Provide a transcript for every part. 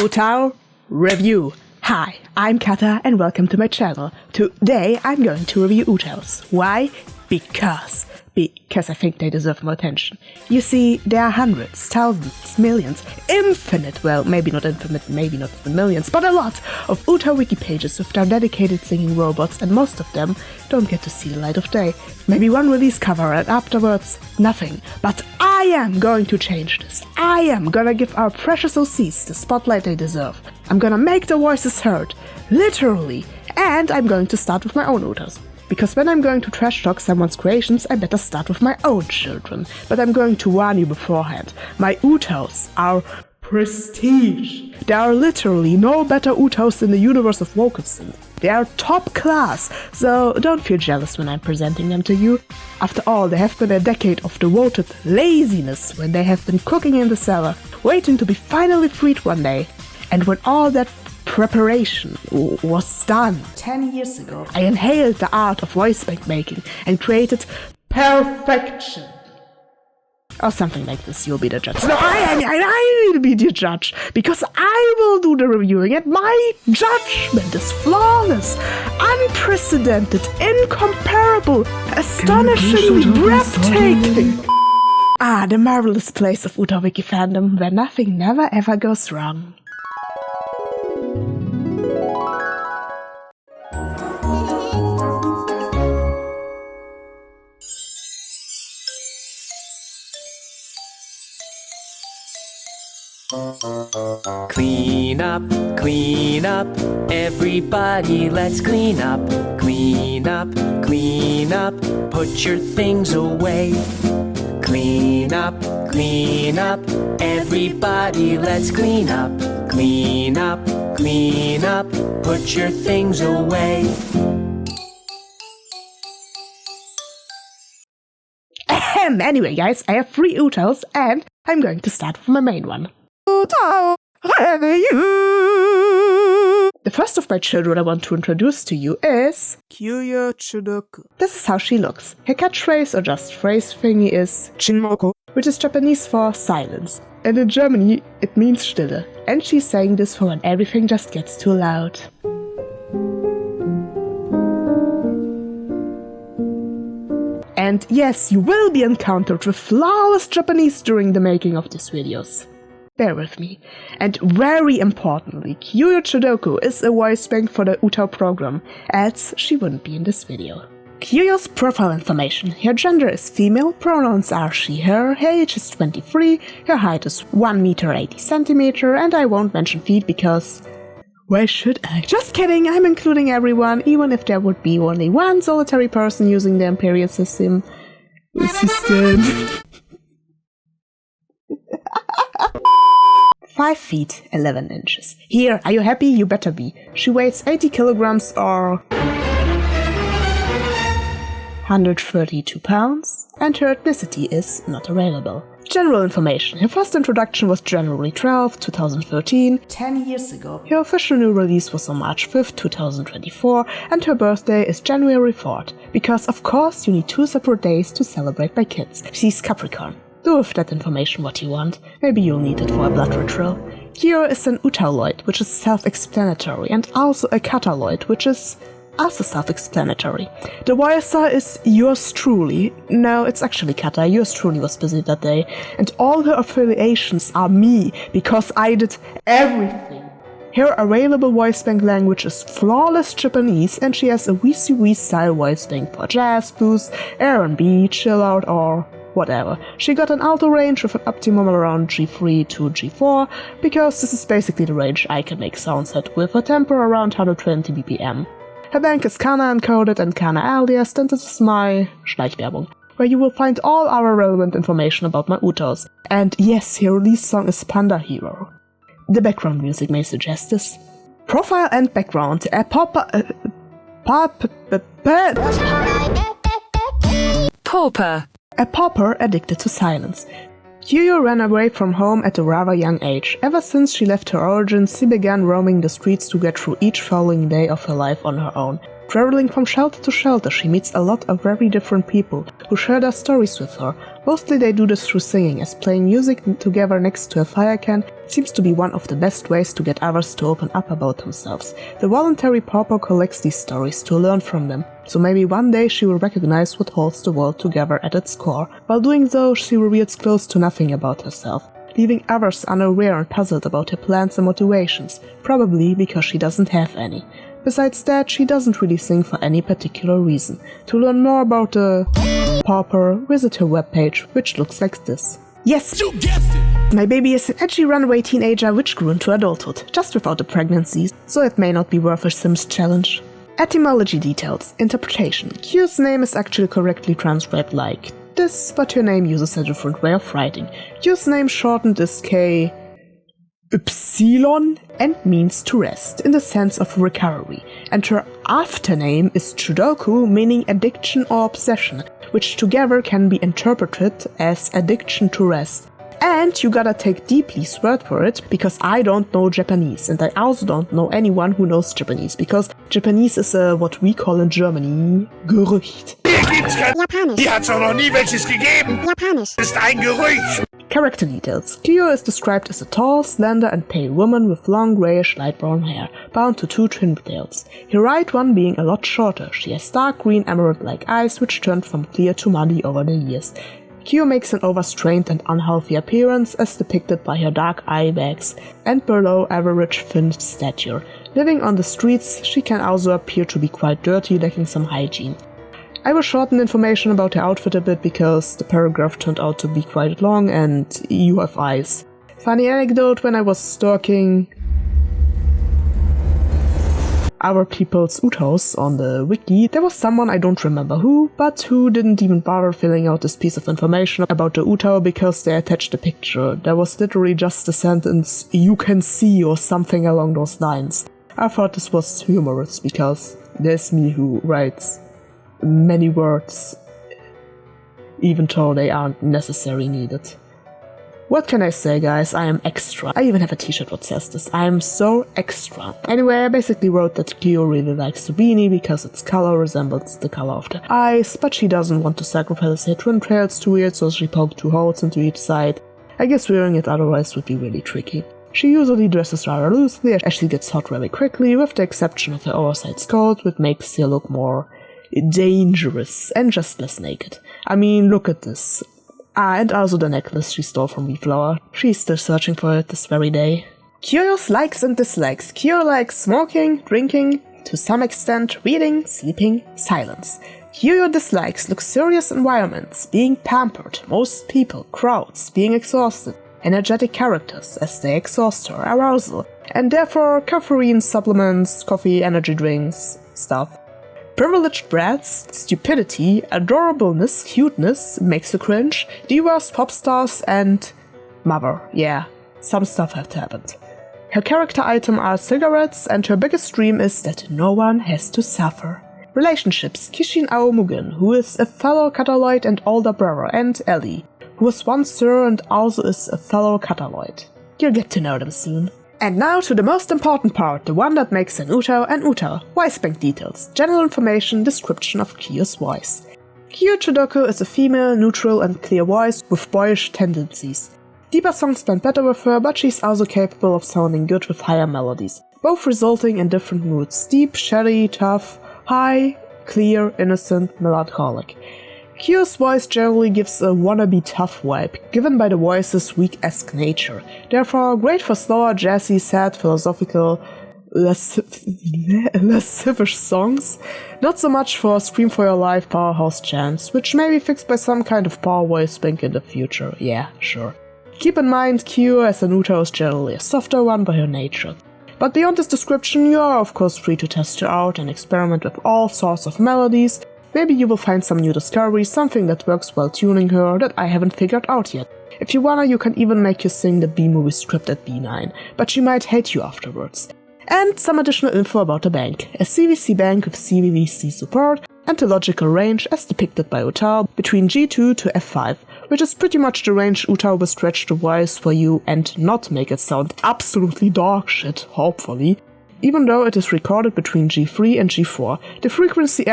UTAU Review. Hi, I'm KATA and welcome to my channel. Today I'm going to review UTAUs. Why? Because I think they deserve more attention. You see, there are hundreds, thousands, millions, infinite, well, maybe not infinite, maybe not the millions, but a lot of UTAU wiki pages with their dedicated singing robots, and most of them don't get to see the light of day. Maybe one release cover and afterwards, nothing. But I am going to change this. I am gonna give our precious OCs the spotlight they deserve. I'm gonna make their voices heard, literally, and I'm going to start with my own UTAUs. Because when I'm going to trash talk someone's creations, I better start with my own children. But I'm going to warn you beforehand. My UTAUs are prestige. There are literally no better UTAUs in the universe of vocal synth. They are top class, so don't feel jealous when I'm presenting them to you. After all, they have been a decade of devoted laziness when they have been cooking in the cellar, waiting to be finally freed one day. And when all that preparation was done 10 years ago, I inhaled the art of voicebank making and created perfection. Or something like this, you'll be the judge. No, I will be the judge, because I will do the reviewing, and my judgment is flawless, unprecedented, incomparable, astonishingly breathtaking. Ah, the marvelous place of UTAU Wiki fandom, where nothing never ever goes wrong. Clean up, everybody let's clean up, clean up, put your things away. Clean up, everybody let's clean up, clean up, put your things away. Anyway guys, I have 3 UTAUs and I'm going to start with my main one. UTAU Review! The first of my children I want to introduce to you is UTAU. This is how she looks. Her catchphrase or just phrase thingy is Chinmoko, which is Japanese for silence. And in Germany it means Stille. And she's saying this for when everything just gets too loud. And yes, you will be encountered with flawless Japanese during the making of these videos. Bear with me. And very importantly, UTAU is a voice bank for the UTAU program, else she wouldn't be in this video. Kyuyo's profile information. Her gender is female, pronouns are she, her age is 23, her height is 1 meter 80 centimeter, and I won't mention feet because... why should I? Just kidding, I'm including everyone, even if there would be only one solitary person using the Imperial system. 5 feet 11 inches. Here, are you happy? You better be. She weighs 80 kilograms or 132 pounds, and her ethnicity is not available. General information. Her first introduction was January 12, 2013, 10 years ago. Her official new release was on March 5, 2024, and her birthday is January 4th, because of course you need 2 separate days to celebrate my kids. She's Capricorn. Do with that information what you want. Maybe you'll need it for a blood ritual. Kyo is an UTAUloid, which is self-explanatory, and also a KATA-loid, which is also self-explanatory. The voicer is yours truly. No, it's actually KATA. Yours truly was busy that day. And all her affiliations are me, because I did everything. Her available voice bank language is flawless Japanese, and she has a VCV style voice bank for jazz, blues, R&B, chill out, or whatever. She got an alto range with an optimum around G3 to G4, because this is basically the range I can make sounds at with a tempo around 120 BPM. Her bank is Kana encoded and Kana aliased, and this is my Schleichwerbung, where you will find all our relevant information about my UTAUs. And yes, her release song is Panda Hero. The background music may suggest this. Profile and background. Pauper. A pauper addicted to silence. Kyuyo ran away from home at a rather young age. Ever since she left her origins, she began roaming the streets to get through each following day of her life on her own. Traveling from shelter to shelter, she meets a lot of very different people who share their stories with her, Mostly they do this through singing, as playing music together next to a fire can seems to be one of the best ways to get others to open up about themselves. The voluntary pauper collects these stories to learn from them, so maybe one day she will recognize what holds the world together at its core. While doing so, she reveals close to nothing about herself, leaving others unaware and puzzled about her plans and motivations, probably because she doesn't have any. Besides that, she doesn't really sing for any particular reason. To learn more about the pauper, visit her webpage, which looks like this. Yes! You guessed it! My baby is an edgy runaway teenager which grew into adulthood, just without a pregnancy, so it may not be worth a Sims challenge. Etymology details. Interpretation. Q's name is actually correctly transcribed like this, but her name uses a different way of writing. Q's name shortened is K Ypsilon and means to rest, in the sense of recovery, and her aftername is Chudoku, meaning addiction or obsession, which together can be interpreted as addiction to rest. And you gotta take Deeply's word for it, because I don't know Japanese, and I also don't know anyone who knows Japanese, because Japanese is what we call in Germany Gerücht. Japanisch. Hier hat's doch noch nie welches gegeben. Japanisch. Ist ein Gerücht. Character details. Kyo is described as a tall, slender and pale woman with long greyish light brown hair, bound to two twin tails. Her right one being a lot shorter. She has dark green emerald-like eyes which turned from clear to muddy over the years. Kyo makes an overstrained and unhealthy appearance as depicted by her dark eye bags and below average thin stature. Living on the streets, she can also appear to be quite dirty, lacking some hygiene. I will shorten information about her outfit a bit because the paragraph turned out to be quite long and you have eyes. Funny anecdote, when I was stalking our people's UTAUs on the wiki, there was someone, I don't remember who, but who didn't even bother filling out this piece of information about the UTAU because they attached a picture. There was literally just a sentence, "you can see" or something along those lines. I thought this was humorous because there's me who writes many words even though they aren't necessarily needed. What can I say, guys? I am extra. I even have a t-shirt that says this. I am so extra. Anyway, I basically wrote that Kyo really likes the beanie because its color resembles the color of the eyes, but she doesn't want to sacrifice her twin tails to wear it, so she poked 2 holes into each side. I guess wearing it otherwise would be really tricky. She usually dresses rather loosely as she gets hot very quickly, with the exception of her oversized coat, which makes her look more dangerous and just less naked. I mean, look at this. And also the necklace she stole from Weflower. She's still searching for it this very day. Kyo's likes and dislikes. Kyo likes smoking, drinking, to some extent reading, sleeping, silence. Kyo dislikes luxurious environments, being pampered, most people, crowds, being exhausted, energetic characters as they exhaust her, arousal, and therefore caffeine supplements, coffee, energy drinks, stuff. Privileged brats, stupidity, adorableness, cuteness, makes you cringe, divas, pop stars, and mother. Yeah, some stuff has happened. Her character item are cigarettes, and her biggest dream is that no one has to suffer. Relationships: Kishin Aomugen, who is a fellow Kataloid and older brother, and Ellie, who was once Sir and also is a fellow Kataloid. You'll get to know them soon. And now to the most important part, the one that makes an UTAU, voicebank details, general information, description of Kyo's voice. Kyo Chudoku is a female, neutral and clear voice with boyish tendencies. Deeper songs blend better with her, but she's also capable of sounding good with higher melodies, both resulting in different moods: deep, shady, tough, high, clear, innocent, melancholic. Kyo's voice generally gives a wannabe tough vibe, given by the voice's weak-esque nature. Therefore, great for slower, jazzy, sad, philosophical, lascivious songs. Not so much for Scream for Your Life powerhouse chants, which may be fixed by some kind of power voice bank in the future. Yeah, sure. Keep in mind, Kyo as an UTAU is generally a softer one by her nature. But beyond this description, you are of course free to test her out and experiment with all sorts of melodies. Maybe you will find some new discoveries, something that works while tuning her that I haven't figured out yet. If you wanna, you can even make her sing the B-movie script at B9, but she might hate you afterwards. And some additional info about the bank: a CVC bank with CVVC support and a logical range as depicted by UTAU between G2 to F5, which is pretty much the range UTAU will stretch the voice for you and not make it sound absolutely dog shit, hopefully. Even though it is recorded between G3 and G4, the frequency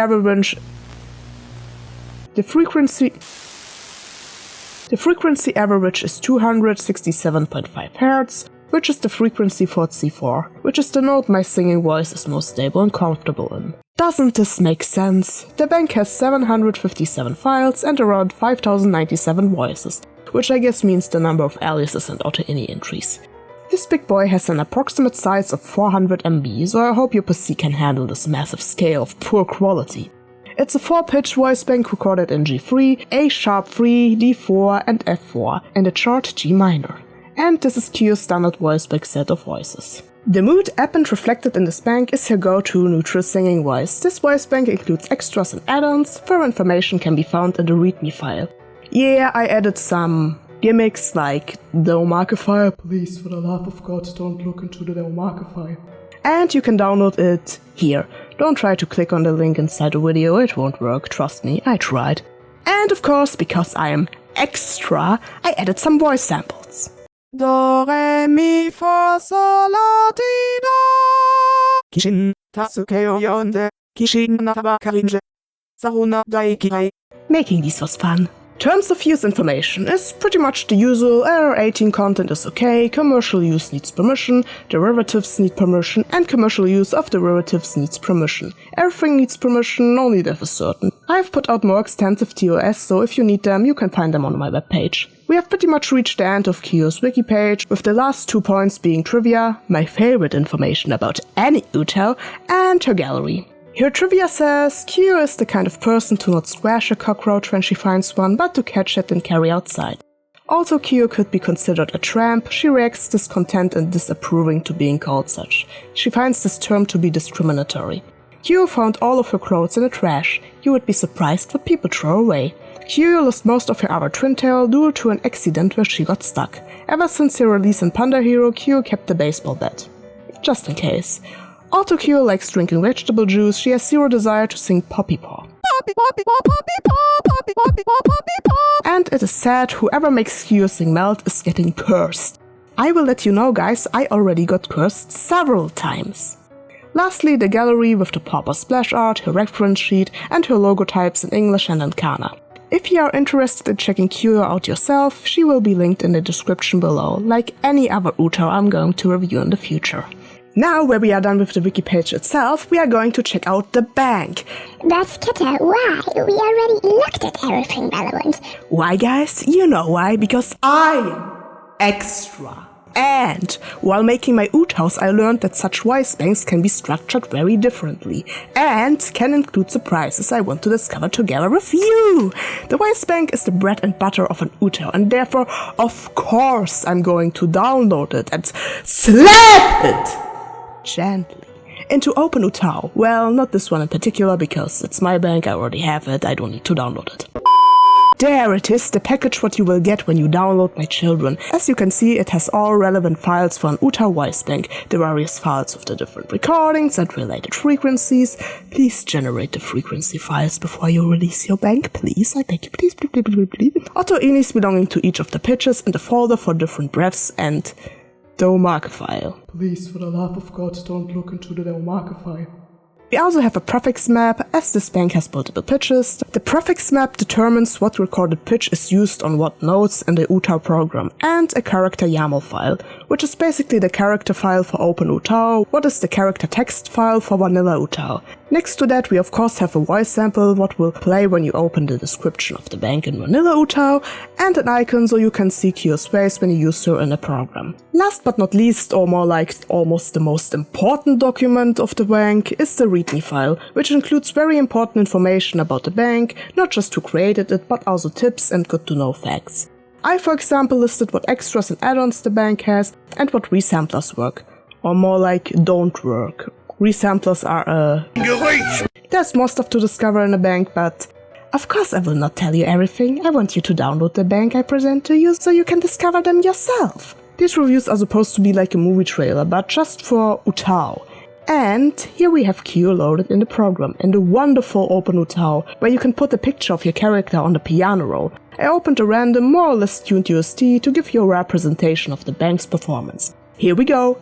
The frequency average is 267.5 Hz, which is the frequency for C4, which is the note my singing voice is most stable and comfortable in. Doesn't this make sense? The bank has 757 files and around 5097 voices, which I guess means the number of aliases and auto-ini entries. This big boy has an approximate size of 400 MB, so I hope your PC can handle this massive scale of poor quality. It's a 4-pitch voice bank recorded in G3, A#3, D4 and F4, and a chart G minor. And this is QA's standard voice bank set of voices. The mood append reflected in this bank is your go-to neutral singing voice. This voice bank includes extras and add-ons. Further information can be found in the README file. Yeah, I added some gimmicks like the Omakify. Please, for the love of God, don't look into the Omakify. And you can download it here. Don't try to click on the link inside the video, it won't work, trust me, I tried. And of course, because I am extra, I added some voice samples. Do, re, mi, fa, sol, la, ti, do. Kishin, tasukeo yonde, Kishin, nataba, karinje, saruna, daiki. Making these was fun. Terms of use information is pretty much the usual. RR18 content is okay, commercial use needs permission, derivatives need permission, and commercial use of derivatives needs permission. Everything needs permission, only that is certain. I've put out more extensive TOS, so if you need them, you can find them on my webpage. We have pretty much reached the end of QA's wiki page, with the last 2 points being trivia, my favorite information about any UTAU, and her gallery. Her trivia says QA is the kind of person to not squash a cockroach when she finds one, but to catch it and carry outside. Also, QA could be considered a tramp. She reacts discontent and disapproving to being called such. She finds this term to be discriminatory. QA found all of her clothes in the trash. You would be surprised what people throw away. QA lost most of her other twin tail due to an accident where she got stuck. Ever since her release in Panda Hero, QA kept the baseball bat. Just in case. Although QA likes drinking vegetable juice, she has zero desire to sing Poppy Paw. And it is sad, whoever makes QA sing Melt is getting cursed. I will let you know, guys, I already got cursed several times. Lastly, the gallery with the Pauper splash art, her reference sheet, and her logo types in English and in Kana. If you are interested in checking QA out yourself, she will be linked in the description below, like any other UTAU I'm going to review in the future. Now, where we are done with the wiki page itself, we are going to check out the bank. That's Kata, why? We already looked at everything relevant. Why, guys? You know why, because I am extra. And while making my UTAUs, I learned that such voice banks can be structured very differently and can include surprises I want to discover together with you. The voice bank is the bread and butter of an UTAU, and therefore, of course, I'm going to download it and slap it gently into OpenUTAU. Well, not this one in particular, because it's my bank, I already have it, I don't need to download it. There it is, the package what you will get when you download my children. As you can see, it has all relevant files for an UTAU voice bank, the various files of the different recordings and related frequencies. Please generate the frequency files before you release your bank, please. I beg you, please, please, please, please, please. Auto-inis belonging to each of the pitches and a folder for different breaths and the marker file. Please, for the love of God, don't look into the marker file. We also have a prefix map, as this bank has multiple pitches. The prefix map determines what recorded pitch is used on what notes in the UTAU program, and a character YAML file, which is basically the character file for OpenUTAU, what is the character text file for vanilla UTAU. Next to that, we of course have a voice sample what will play when you open the description of the bank in vanilla UTAU, and an icon so you can see QA's face when you use her in a program. Last but not least, or more like almost the most important document of the bank, is the README file, which includes very important information about the bank, not just who created it, but also tips and good to know facts. I, for example, listed what extras and add-ons the bank has and what resamplers work, or more like don't work. Resamplers are there's more stuff to discover in the bank, but of course I will not tell you everything. I want you to download the bank I present to you so you can discover them yourself. These reviews are supposed to be like a movie trailer, but just for UTAU. And here we have QA loaded in the program, in the wonderful OpenUTAU, where you can put a picture of your character on the piano roll. I opened a random, more or less tuned UST to give you a representation of the bank's performance. Here we go!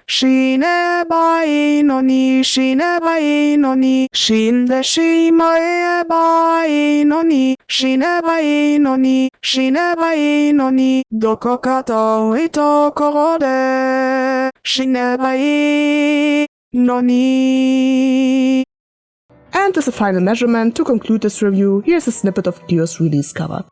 She never in oni, she never in oni, shin de she never in oni, she never in oni, she never in oni, doko kata ito korode, she never in oni. And as a final measurement to conclude this review, here's a snippet of Dio's release cover.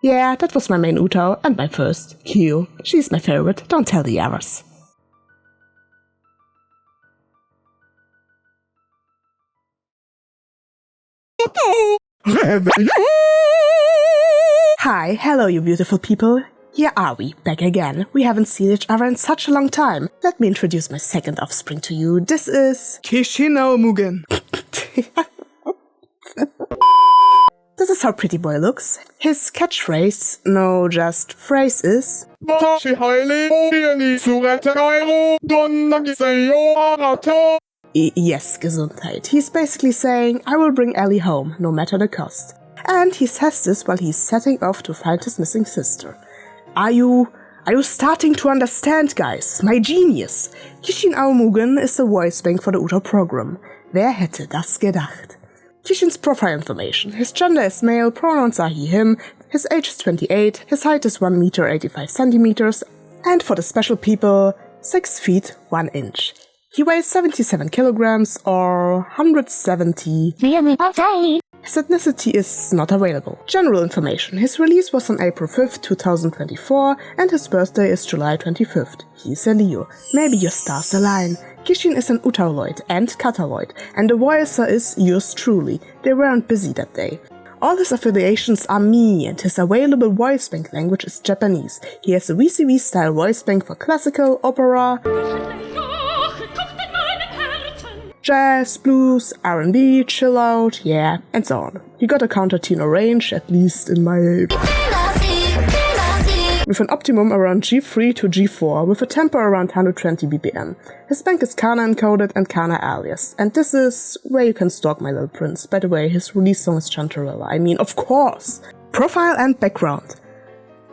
Yeah, that was my main UTAU and my first, Kyo. She's my favorite, don't tell the others. Hi, hello you beautiful people. Here are we, back again. We haven't seen each other in such a long time. Let me introduce my second offspring to you. This is Kishin. This is how Pretty Boy looks. His catchphrase, no, just phrase is yes, Gesundheit. He's basically saying, I will bring Ellie home, no matter the cost. And he says this while he's setting off to find his missing sister. Are you starting to understand, guys? My genius! Kishin Aumugen is the voice bank for the UTAU program. Wer hätte das gedacht? Kishin's profile information. His gender is male, pronouns are he, him, his age is 28, his height is 1 meter 85 centimeters, and for the special people, 6 feet 1 inch. He weighs 77 kilograms or 170. His ethnicity is not available. General information. His release was on April 5th, 2024, and his birthday is July 25th. He's a Leo. Maybe your stars align. Kishin is an UTAUloid and KATA-loid, and the voicer is yours truly. They weren't busy that day. All his affiliations are me, and his available voice bank language is Japanese. He has a VCV style voice bank for classical, opera, jazz, blues, R&B, chill out, yeah, and so on. He got a countertenor range, at least in my... with an optimum around G3 to G4, with a tempo around 120 BPM. His bank is KANA encoded and KANA alias, and this is where you can stalk my little prince. By the way, his release song is Chantarella, I mean, of course! Profile and background.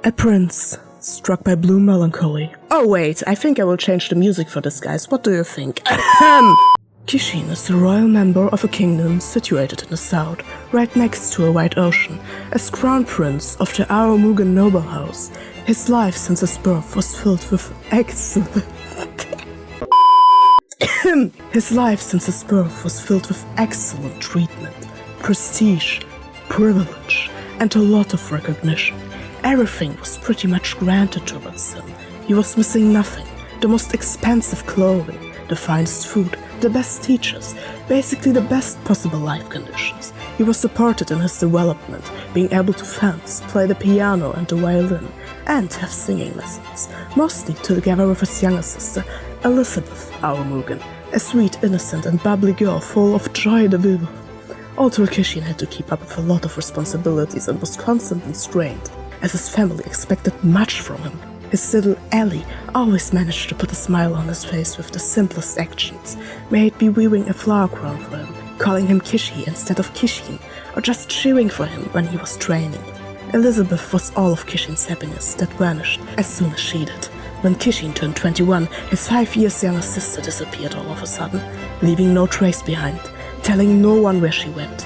A prince, struck by blue melancholy. Oh wait, I think I will change the music for this, guys, what do you think? Kishin is the royal member of a kingdom situated in the south, right next to a wide ocean, as crown prince of the Aumugen noble house. His life since his birth was filled with excellent treatment, prestige, privilege, and a lot of recognition. Everything was pretty much granted towards him. He was missing nothing. The most expensive clothing, the finest food, the best teachers, basically the best possible life conditions. He was supported in his development, being able to fence, play the piano and the violin, and have singing lessons, mostly together with his younger sister, Elizabeth Aumugen, a sweet, innocent and bubbly girl full of joie de vivre. Although Kishin had to keep up with a lot of responsibilities and was constantly strained, as his family expected much from him. His little Ellie always managed to put a smile on his face with the simplest actions, may it be weaving a flower crown for him, calling him Kishi instead of Kishin, or just cheering for him when he was training. Elizabeth was all of Kishin's happiness that vanished as soon as she did. When Kishin turned 21, his 5 years younger sister disappeared all of a sudden, leaving no trace behind, telling no one where she went.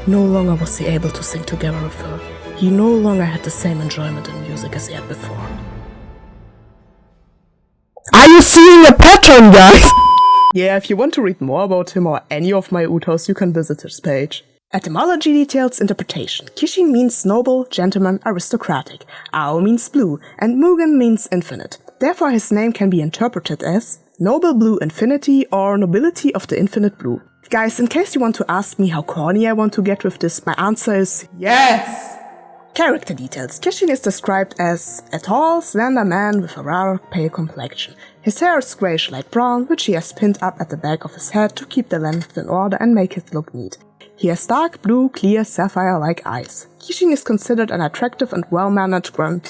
No longer was he able to sing together with her. He no longer had the same enjoyment in music as he had before. Are you seeing a pattern, guys? Yeah, if you want to read more about him or any of my UTAUs, you can visit his page. Etymology details interpretation. Kishin means noble, gentleman, aristocratic. Ao means blue, and Mugen means infinite. Therefore his name can be interpreted as noble blue infinity or nobility of the infinite blue. Guys, in case you want to ask me how corny I want to get with this, my answer is yes! Character details. Kishin is described as a tall, slender man with a rather pale complexion. His hair is greyish light brown, which he has pinned up at the back of his head to keep the length in order and make it look neat. He has dark blue, clear, sapphire-like eyes. Kishin is considered an attractive and well-mannered wow,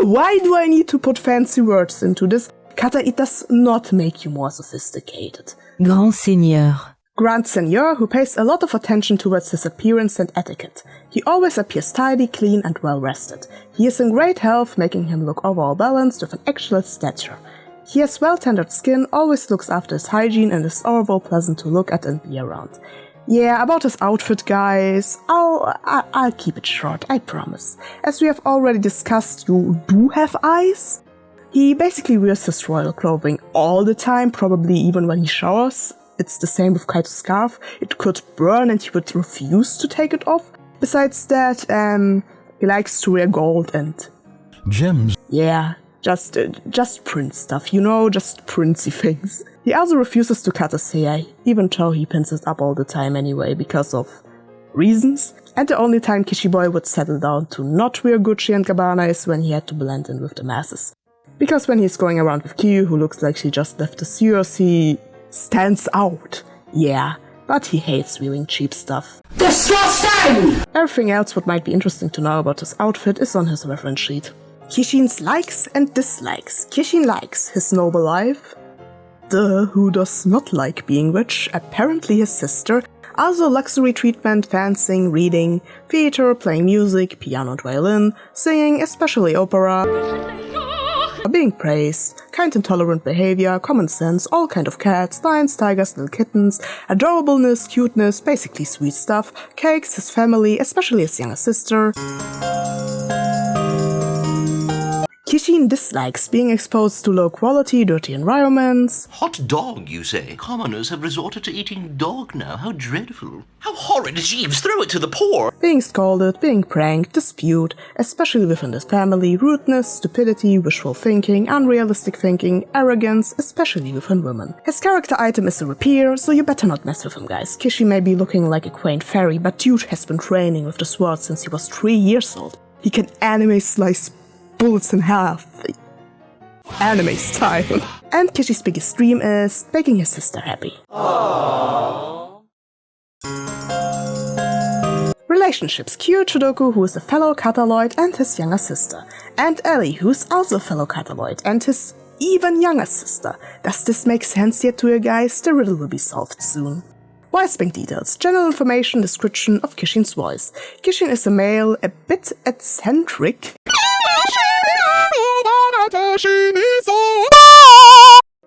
why do I need to put fancy words into this? Kata, it does not make you more sophisticated. Grand Seigneur. Grand Seigneur who pays a lot of attention towards his appearance and etiquette. He always appears tidy, clean and well rested. He is in great health, making him look overall balanced with an excellent stature. He has well-tended skin, always looks after his hygiene and is overall pleasant to look at and be around. Yeah, about his outfit, guys, I'll keep it short, I promise. As we have already discussed, you do have eyes. He basically wears his royal clothing all the time, probably even when he showers. It's the same with Kaito's scarf. It could burn and he would refuse to take it off. Besides that, he likes to wear gold and Gems. yeah, just prince stuff, you know, just princey things. He also refuses to cut his hair, even though he pins it up all the time anyway, because of reasons. And the only time Kishiboy would settle down to not wear Gucci and Gabbana is when he had to blend in with the masses. Because when he's going around with Kyu, who looks like she just left the sewers, he stands out. Yeah, but he hates wearing cheap stuff. Disgusting! Everything else what might be interesting to know about his outfit is on his reference sheet. Kishin's likes and dislikes. Kishin likes his noble life. Who does not like being rich? Apparently his sister. Also luxury treatment, dancing, reading, theater, playing music, piano and violin, singing, especially opera, being praised, kind and tolerant behavior, common sense, all kind of cats, lions, tigers, little kittens, adorableness, cuteness, basically sweet stuff, cakes, his family, especially his younger sister. Kishin dislikes being exposed to low-quality, dirty environments. Hot dog, you say? Commoners have resorted to eating dog now. How dreadful. How horrid, Jeeves! Throw it to the poor! Being scolded, being pranked, dispute, especially within his family, rudeness, stupidity, wishful thinking, unrealistic thinking, arrogance, especially within women. His character item is a rapier, so you better not mess with him, guys. Kishin may be looking like a quaint fairy, but dude has been training with the sword since he was 3 years old. He can anime slice bullets in half. Anime style. And Kishi's biggest dream is making his sister happy. Aww. Relationships. Kyu Chodoku, who is a fellow Kataloid, and his younger sister. And Ellie, who is also a fellow Kataloid, and his even younger sister. Does this make sense yet to you guys? The riddle will be solved soon. Voicebank details. General information, description of Kishin's voice. Kishin is a male, a bit eccentric,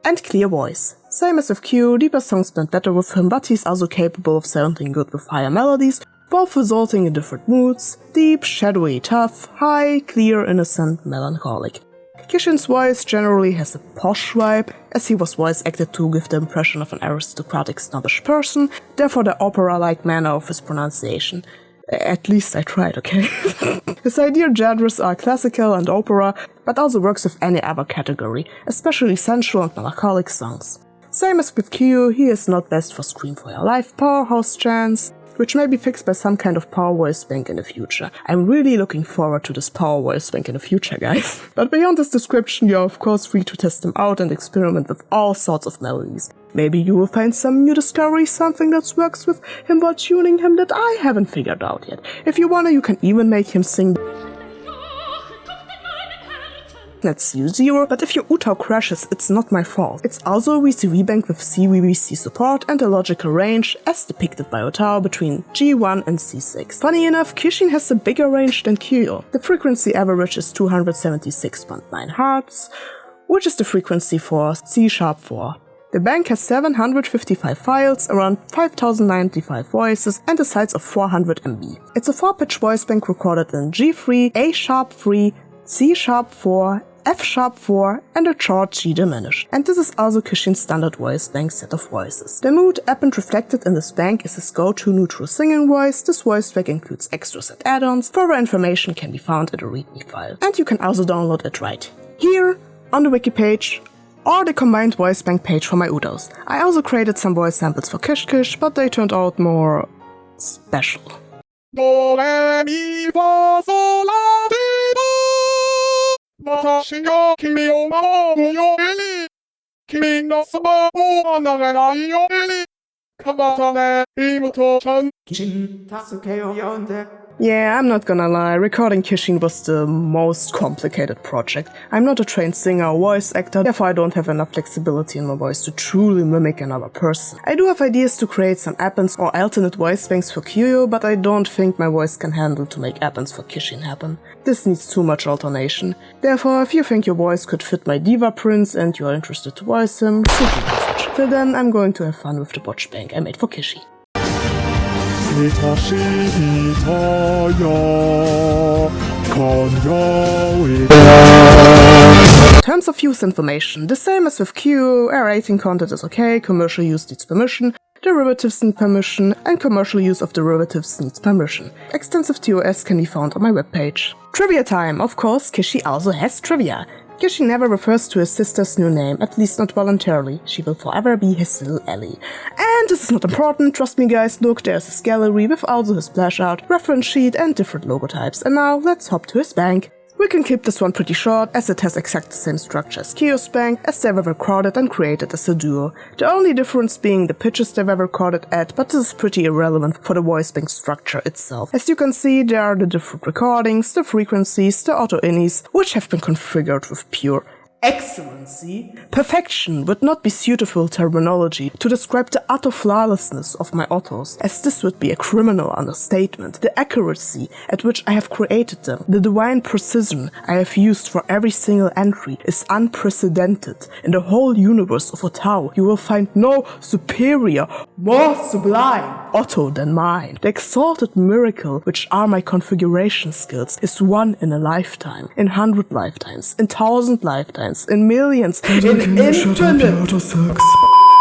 and clear voice. Same as with Kyu, deeper songs blend better with him, but he's also capable of sounding good with higher melodies, both resulting in different moods: deep, shadowy, tough, high, clear, innocent, melancholic. Kishin's voice generally has a posh vibe, as he was voice acted to give the impression of an aristocratic, snobbish person, therefore the opera-like manner of his pronunciation. At least I tried, okay? His ideal genres are classical and opera, but also works with any other category, especially sensual and melancholic songs. Same as with Kyu, he is not best for Scream for Your Life powerhouse chants, which may be fixed by some kind of power voice bank in the future. I'm really looking forward to this power voice bank in the future, guys. But beyond this description, you're of course free to test them out and experiment with all sorts of melodies. Maybe you will find some new discovery, something that works with him while tuning him that I haven't figured out yet. If you wanna, you can even make him sing That's U0, but if your UTAU crashes, it's not my fault. It's also a VCV bank with CVVC support and a logical range, as depicted by UTAU, between G1 and C6. Funny enough, Kishin has a bigger range than Kyu. The frequency average is 276.9 Hz, which is the frequency for C#4. The bank has 755 files, around 5095 voices, and a size of 400 MB. It's a 4-pitch voice bank recorded in G3, A#3, C#4, F#4 and a short G diminished. And this is also Kishin's standard voice bank set of voices. The mood append reflected in this bank is his go-to neutral singing voice. This voice bank includes extras and add-ons. Further information can be found in the README file. And you can also download it right here on the wiki page or the combined voice bank page for my UTAUs. I also created some voice samples for Kish Kish, but they turned out more special. Do, re, mi, fa, sol, la, ti, do. 私が君を守るよエリ君のそばを離れないよエリかばたね妹ちゃん Kishin 助けを呼んで Yeah, I'm not gonna lie, recording Kishin was the most complicated project. I'm not a trained singer or voice actor, therefore I don't have enough flexibility in my voice to truly mimic another person. I do have ideas to create some app-ins or alternate voice banks for Kyo, but I don't think my voice can handle to make app-ins for Kishin happen. This needs too much alternation. Therefore, if you think your voice could fit my diva prince and you're interested to voice him, shoot me a message. Till then, I'm going to have fun with the botch bank I made for Kishin. Terms of use information. The same as with Q, R18 content is okay, commercial use needs permission, derivatives need permission, and commercial use of derivatives needs permission. Extensive TOS can be found on my webpage. Trivia time! Of course, Kishi also has trivia. Kishi never refers to his sister's new name, at least not voluntarily. She will forever be his little Ellie. And this is not important, trust me guys, look, there's his gallery with also his splash art, reference sheet and different logo types. And now, let's hop to his bank. We can keep this one pretty short, as it has exactly the same structure as Kyo's bank, as they were recorded and created as a duo. The only difference being the pitches they were recorded at, but this is pretty irrelevant for the voice bank structure itself. As you can see, there are the different recordings, the frequencies, the auto-innies, which have been configured with pure excellency. Perfection would not be suitable terminology to describe the utter flawlessness of my autos, as this would be a criminal understatement. The accuracy at which I have created them, the divine precision I have used for every single entry is unprecedented. In the whole universe of UTAU, you will find no superior, more sublime auto than mine. The exalted miracle which are my configuration skills is one in a lifetime, in 100 lifetimes, in 1,000 lifetimes, in millions, in infinite.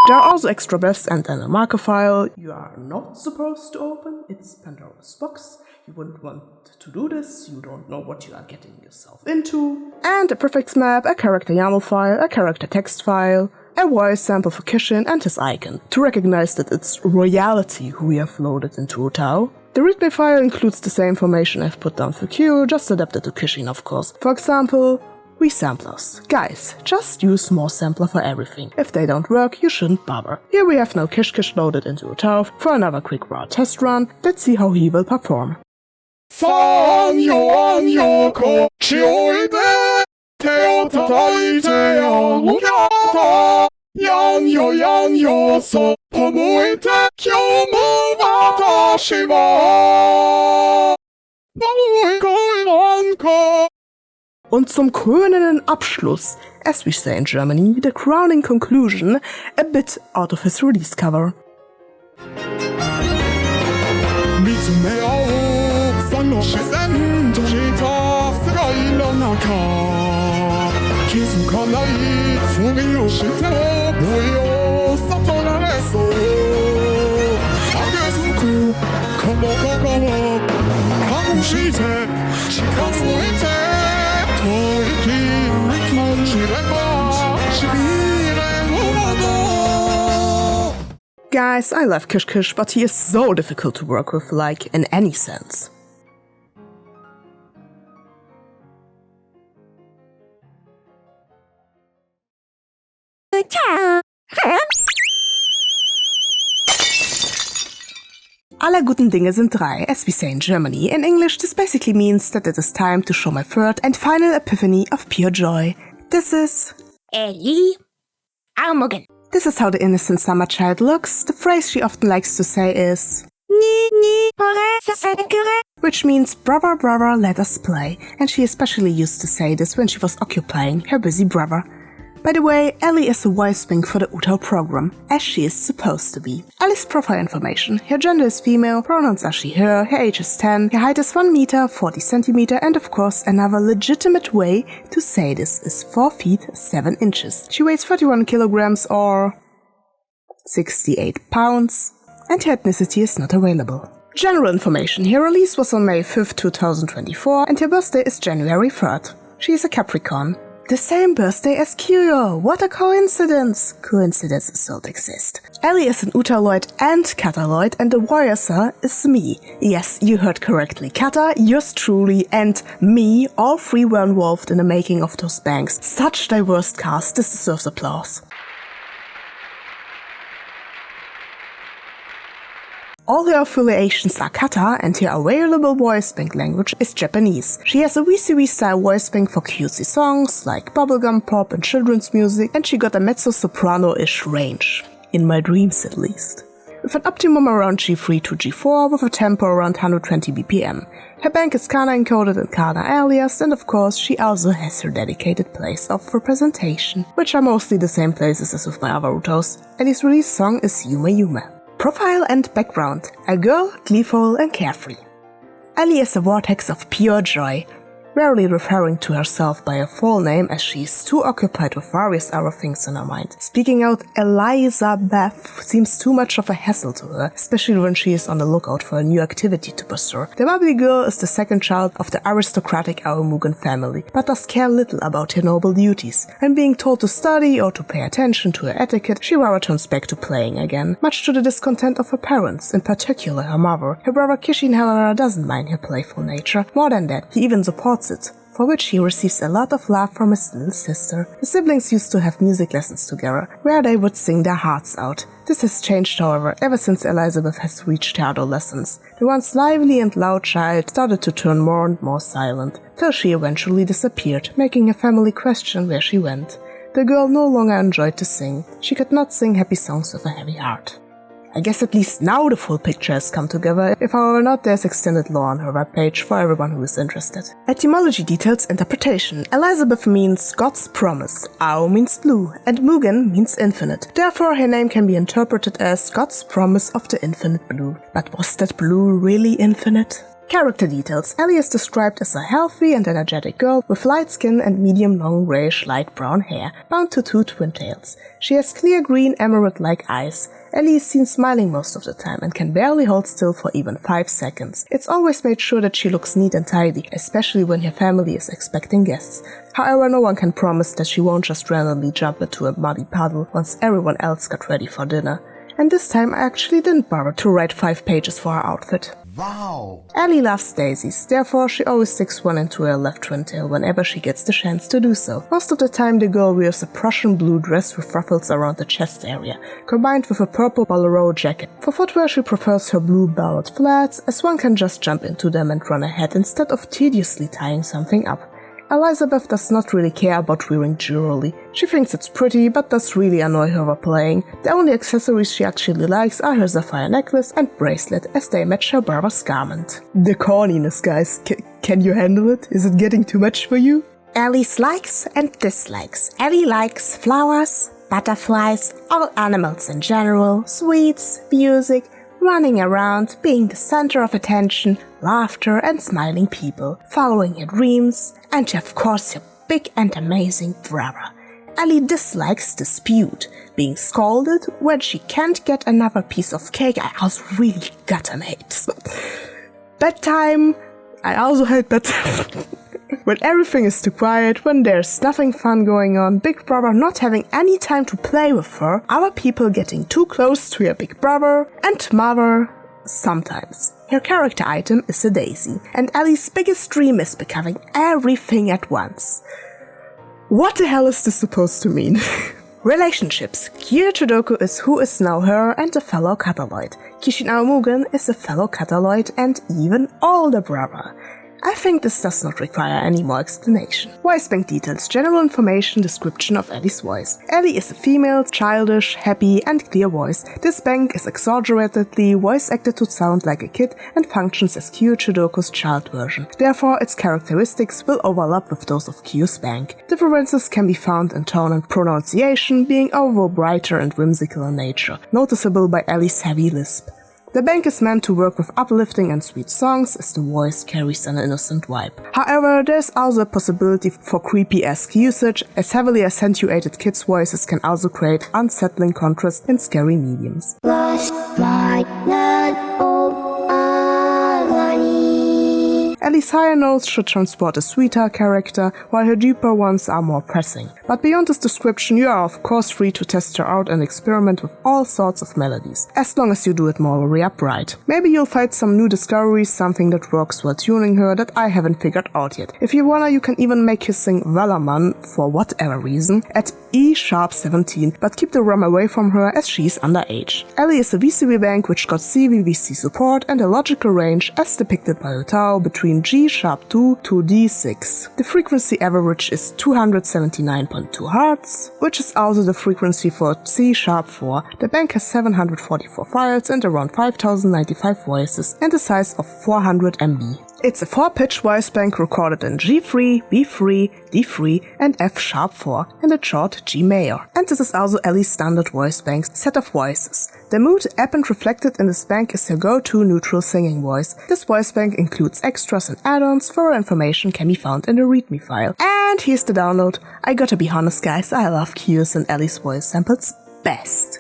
There are also extra breaths and then a marker file you are not supposed to open. It's Pandora's box. You wouldn't want to do this, you don't know what you are getting yourself into. And a prefix map, a character YAML file, a character text file, a voice sample for Kishin and his icon, to recognize that it's royalty who we have loaded into UTAU. The readme file includes the same information I've put down for Q, just adapted to Kishin of course. For example, we samplers. Guys, just use more sampler for everything. If they don't work, you shouldn't bother. Here we have now Kish loaded into UTAU for another quick raw test run. Let's see how he will perform. Und zum krönenden Abschluss, as we say in Germany, the crowning conclusion, a bit out of his release cover. Guys, I love Kish, but he is so difficult to work with, like, in any sense. Aller guten Dinge sind drei, as we say in Germany. In English, this basically means that it is time to show my third and final epiphany of pure joy. This is... Ellie Armogen. This is how the innocent summer child looks. The phrase she often likes to say is... which means, brother, brother, let us play. And she especially used to say this when she was occupying her busy brother. By the way, Ellie is a voice bank for the UTAU program, as she is supposed to be. Ellie's profile information: her gender is female, pronouns are she, her age is 10, her height is 1 meter, 40 centimeter, and of course another legitimate way to say this is 4 feet 7 inches. She weighs 31 kilograms or 68 pounds, and her ethnicity is not available. General information: her release was on May 5th, 2024, and her birthday is January 3rd. She is a Capricorn. The same birthday as Kyo. What a coincidence! Coincidences don't exist. Ellie is an UTAUloid and KATAloid, and the warrior sir is me. Yes, you heard correctly. KATA, yours truly, and me, all three were involved in the making of those banks. Such diverse cast, this deserves applause. All her affiliations are KATA, and her available voice bank language is Japanese. She has a VCV style voice bank for cutesy songs like bubblegum pop and children's music, and she got a mezzo-soprano-ish range. In my dreams at least. With an optimum around G3 to G4 with a tempo around 120 BPM. Her bank is KATA encoded and KATA alias, and of course she also has her dedicated place of representation, which are mostly the same places as with my other UTAUs. Ellie's release song is Yume Yume. Profile and background. A girl, gleeful and carefree. Ellie is a vortex of pure joy, rarely referring to herself by her full name as she is too occupied with various other things in her mind. Speaking out Elizabeth seems too much of a hassle to her, especially when she is on the lookout for a new activity to pursue. The bubbly girl is the second child of the aristocratic Aomugan family, but does care little about her noble duties. And being told to study or to pay attention to her etiquette, she rather turns back to playing again, much to the discontent of her parents, in particular her mother. Her brother Kishin, however, doesn't mind her playful nature. More than that, he even supports it, for which he receives a lot of love from his little sister. The siblings used to have music lessons together, where they would sing their hearts out. This has changed, however, ever since Elizabeth has reached her adolescence. The once lively and loud child started to turn more and more silent, till she eventually disappeared, making her family question where she went. The girl no longer enjoyed to sing. She could not sing happy songs with a heavy heart. I guess at least now the full picture has come together. If however not, there's extended lore on her webpage for everyone who is interested. Etymology details interpretation. Elizabeth means God's promise, Ao means blue, and Mugen means infinite. Therefore her name can be interpreted as God's promise of the infinite blue. But was that blue really infinite? Character details. Ellie is described as a healthy and energetic girl with light skin and medium long grayish light brown hair, bound to two twin tails. She has clear green emerald-like eyes. Ellie is seen smiling most of the time and can barely hold still for even 5 seconds. It's always made sure that she looks neat and tidy, especially when her family is expecting guests. However, no one can promise that she won't just randomly jump into a muddy puddle once everyone else got ready for dinner. And this time I actually didn't bother to write 5 pages for her outfit. Wow! Ellie loves daisies, therefore she always sticks one into her left twin tail whenever she gets the chance to do so. Most of the time the girl wears a Prussian blue dress with ruffles around the chest area, combined with a purple bolero jacket. For footwear she prefers her blue ballad flats, as one can just jump into them and run ahead instead of tediously tying something up. Elizabeth does not really care about wearing jewelry. She thinks it's pretty, but does really annoy her while playing. The only accessories she actually likes are her sapphire necklace and bracelet, as they match her brother's garment. The corniness, guys. Can you handle it? Is it getting too much for you? Ellie's likes and dislikes. Ellie likes flowers, butterflies, all animals in general, sweets, music, running around, being the center of attention, laughter and smiling people, following her dreams, and of course her big and amazing brother. Ellie dislikes dispute, being scolded when she can't get another piece of cake. I also really goddamn hate. Bedtime. I also hate bedtime. When everything is too quiet, when there's nothing fun going on, Big Brother not having any time to play with her, other people getting too close to your Big Brother, and Mother sometimes. Her character item is a daisy, and Ellie's biggest dream is becoming everything at once. What the hell is this supposed to mean? Relationships. Kyo Chodoku is who is now her and a fellow KATAloid. Kishin Aomugen is a fellow KATAloid and even older brother. I think this does not require any more explanation. Voicebank details, general information, description of Ellie's voice. Ellie is a female, childish, happy and clear voice. This bank is exaggeratedly voice acted to sound like a kid and functions as Kyo Chodoku's child version. Therefore, its characteristics will overlap with those of Kyo's bank. Differences can be found in tone and pronunciation, being overall brighter and whimsical in nature, noticeable by Ellie's heavy lisp. The bank is meant to work with uplifting and sweet songs as the voice carries an innocent vibe. However, there's also a possibility for creepy-esque usage, as heavily accentuated kids' voices can also create unsettling contrast in scary mediums. Ellie's higher notes should transport a sweeter character, while her deeper ones are more pressing. But beyond this description, you are of course free to test her out and experiment with all sorts of melodies, as long as you do it morally upright. Maybe you'll find some new discoveries, something that works while tuning her that I haven't figured out yet. If you wanna, you can even make her sing Wellerman, for whatever reason, at E#17, but keep the rum away from her as she's underage. Ellie is a VCV bank which got CVVC support and a logical range as depicted by UTAU between G#2 to D6. The frequency average is 279.2 Hz, which is also the frequency for C#4. The bank has 744 files and around 5095 voices and a size of 400 MB. It's a 4-pitch voice bank recorded in G3, B3, D3 and F#4 and a short G major. And this is also Ellie's standard voice bank's set of voices. The mood and reflected in this bank is her go-to neutral singing voice. This voice bank includes extras and add-ons. Further information can be found in the README file. And here's the download. I gotta be honest guys, I love Q's and Ellie's voice samples best.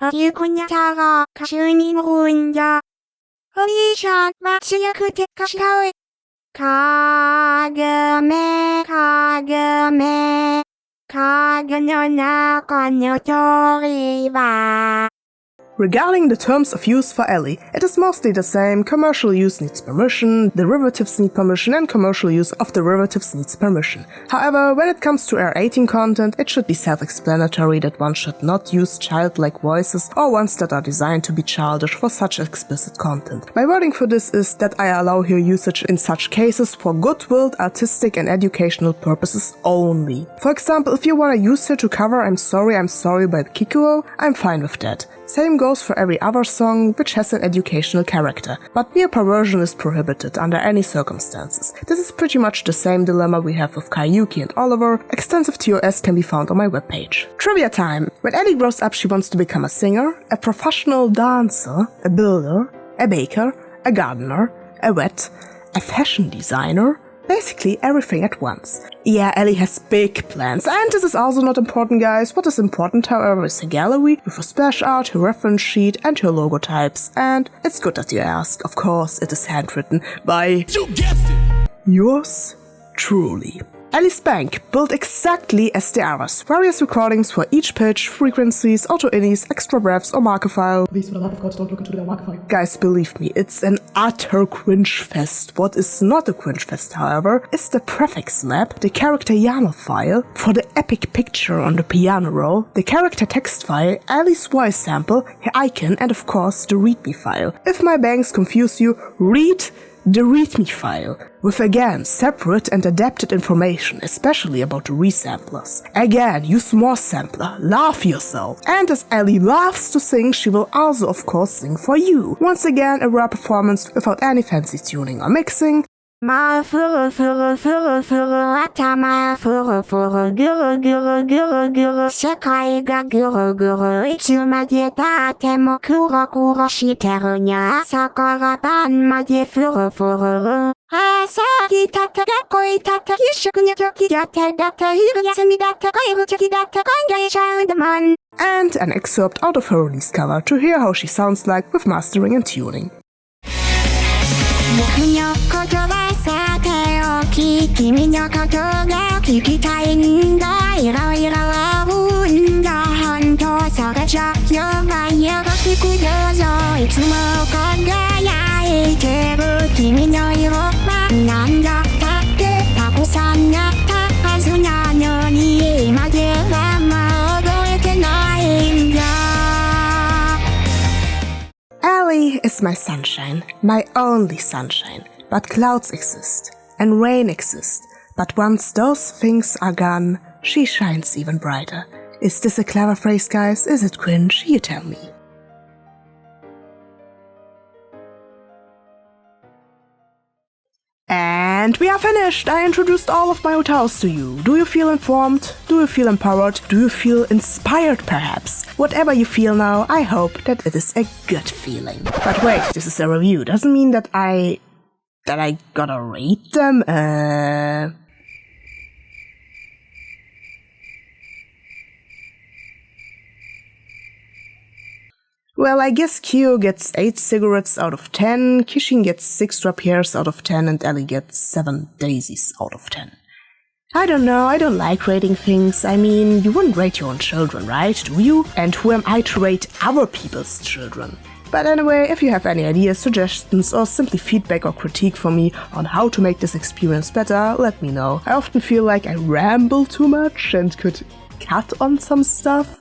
어디군야다가 가시니 혼자 어디샷 마치야 그때 가시가위 가금에 가ገ녀나 관여토리바. Regarding the terms of use for Ellie, it is mostly the same. Commercial use needs permission, derivatives need permission, and commercial use of derivatives needs permission. However, when it comes to R18 content, it should be self-explanatory that one should not use childlike voices or ones that are designed to be childish for such explicit content. My wording for this is that I allow her usage in such cases for good-willed, artistic and educational purposes only. For example, if you wanna use her to cover I'm Sorry by Kikuo, I'm fine with that. Same goes for every other song which has an educational character, but mere perversion is prohibited under any circumstances. This is pretty much the same dilemma we have with Kayuki and Oliver. Extensive TOS can be found on my webpage. Trivia time! When Ellie grows up, she wants to become a singer, a professional dancer, a builder, a baker, a gardener, a vet, a fashion designer, basically everything at once. Yeah, Ellie has big plans, and this is also not important guys. What is important however is her gallery with her splash art, her reference sheet and her logotypes. And it's good that you ask. Of course, it is handwritten by yours truly. Ellie's bank, built exactly as the others. Various recordings for each pitch, frequencies, auto-innies, extra breaths or marker file. Please, for the love of God, don't look into the marker file. Guys, believe me, it's an utter cringe fest. What is not a cringe fest, however, is the prefix map, the character YAML file, for the epic picture on the piano roll, the character text file, Ellie's voice sample, her icon, and of course the README file. If my banks confuse you, read the README file, with again separate and adapted information, especially about the resamplers. Again, use more sampler, love yourself. And as Ellie loves to sing, she will also of course sing for you. Once again, a rare performance without any fancy tuning or mixing. 마 furu 아타마 furu guru 세카이가 guru 이츠마디에 다테모 쿠로 시테르냐 사카가 반마디에 furu 아사기 타타가 코이 타타 히슈그냐 저기 다타 히르야 세미다타 가이고 저기 다타 간가이 샤운드만. And an excerpt out of her release cover to hear how she sounds like with mastering and tuning. 그녀 거저가 사태요 기미녀 거저가 기타인가 이러이러 운다 한도서가 적여봐야 기구여서 이춤을 건가야 이제부 기미녀 이로빠 난다 따뜻하고 산나타 한수냐년이 마지막 마어도에게 나인가. Ellie is my sunshine, my only sunshine. But clouds exist, and rain exists. But once those things are gone, she shines even brighter. Is this a clever phrase, guys? Is it cringe? You tell me. And we are finished! I introduced all of my UTAUs to you. Do you feel informed? Do you feel empowered? Do you feel inspired perhaps? Whatever you feel now, I hope that it is a good feeling. But wait, this is a review. Doesn't mean that I gotta rate them? Well, I guess Kyo gets 8 cigarettes out of 10, Kishin gets 6 strap hairs out of 10, and Ellie gets 7 daisies out of 10. I don't know, I don't like rating things. I mean, you wouldn't rate your own children, right? Do you? And who am I to rate other people's children? But anyway, if you have any ideas, suggestions, or simply feedback or critique for me on how to make this experience better, let me know. I often feel like I ramble too much and could cut on some stuff.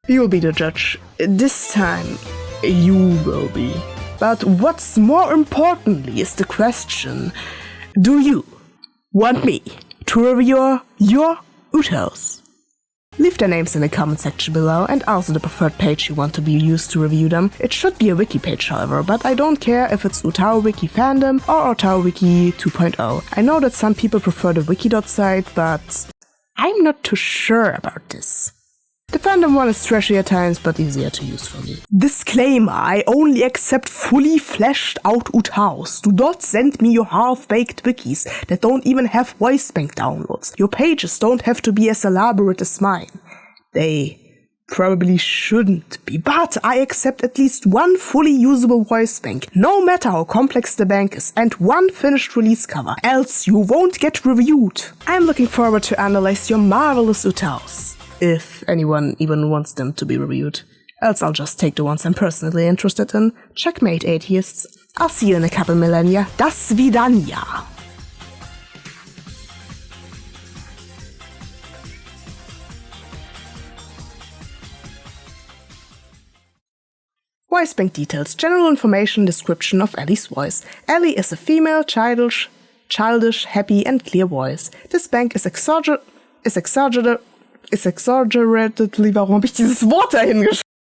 You'll be the judge. This time, you will be. But what's more importantly is the question, do you want me to review your UTAUs? Leave their names in the comment section below and also the preferred page you want to be used to review them. It should be a wiki page however, but I don't care if it's UTAU Wiki Fandom or UTAU Wiki 2.0. I know that some people prefer the wiki.site, site, but I'm not too sure about this. The fandom one is trashy at times, but easier to use for me. Disclaimer, I only accept fully fleshed out UTAUs. Do not send me your half-baked wikis that don't even have voicebank downloads. Your pages don't have to be as elaborate as mine. They probably shouldn't be, but I accept at least one fully usable voicebank, no matter how complex the bank is, and one finished release cover, else you won't get reviewed. I'm looking forward to analyze your marvelous UTAUs. If anyone even wants them to be reviewed. Else I'll just take the ones I'm personally interested in. Checkmate, atheists. I'll see you in a couple millennia. Das Vidania. Voicebank details. General information description of Ellie's voice. Ellie is a female, childish, happy and clear voice. This bank is exaggeratedly, warum habe ich dieses Wort dahin geschrieben?